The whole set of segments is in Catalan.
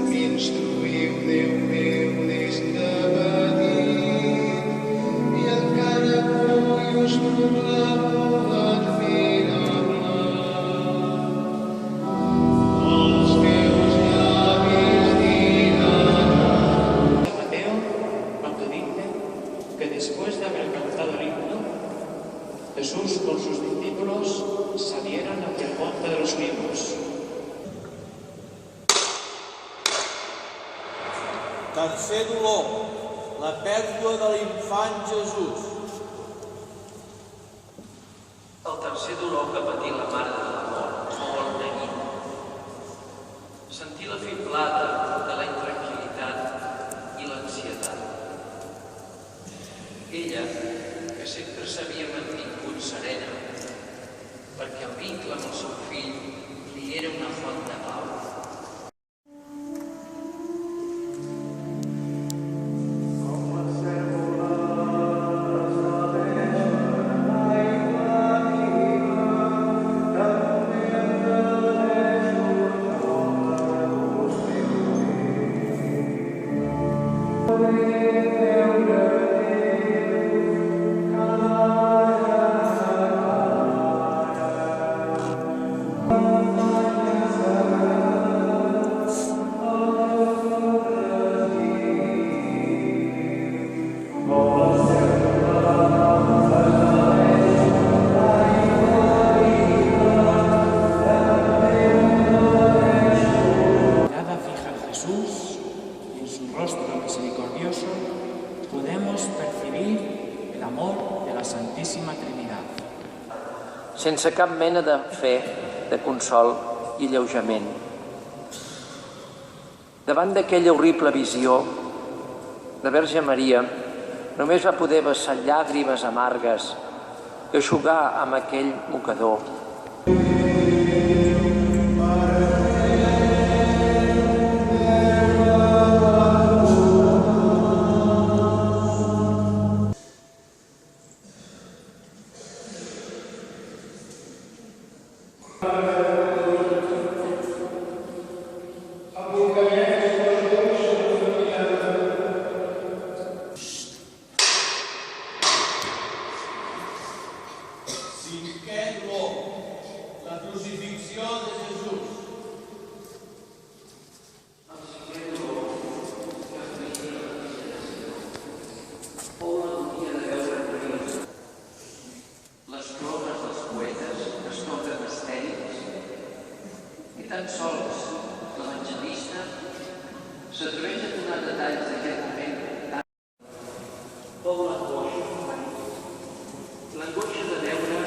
m'instruïu, Déu meu, des de petit, i encara avui us proclamo l'admirable. Els meus llavis diran. Mateo, cuando dice que después de haber cantado el himno, Jesús con sus discípulos salieron hacia el monte de los Olivos. Tercer dolor, la pèrdua de l'infant Jesús. El tercer dolor que patí la mare de l'amor, molt neguit. Sentir la fiblada de la intranquil·litat i l'ansietat. Ella, que sempre s'havia mantingut serena, perquè el vincle amb el seu fill li era una font de pau. Podemos percibir el amor de la Santísima Trinidad. Sense cap mena de fe, de consol i alleujament. Davant d'aquella horrible visió, la Verge Maria només va poder vessar llàgrimes amargues i eixugar amb aquell mocador. Cinquè dolor, la crucifixió de Jesús. Les plomes dels poetes es tornen estèrils i tan sols l'evangelista s'atreveix a donar detalls d'aquest moment tan... Fou l'angoixa de veure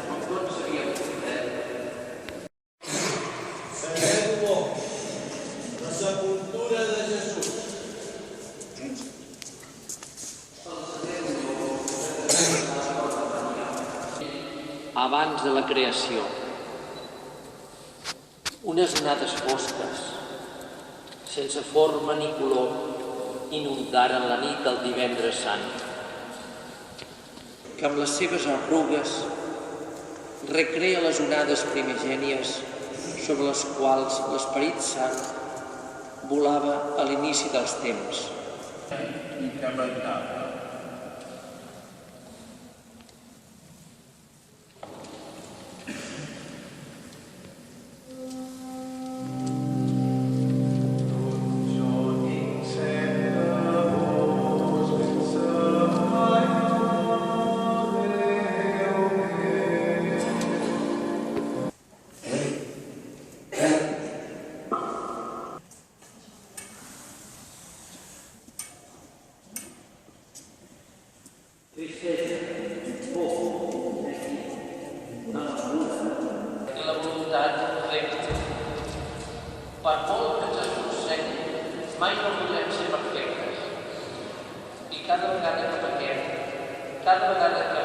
com tots havíem fet. Setè dolor, la sepultura de Jesús. Abans de la creació. Unes onades fosques, sense forma ni color, inundaren la nit del Divendres Sant, que amb les seves arrugues recrea les onades primigènies sobre les quals l'Esperit Sant volava a l'inici dels temps. La voluntat recta. Per molt que ens arrossegui, mai no podrem ser perfectes. I cada vegada que pequem, cada vegada que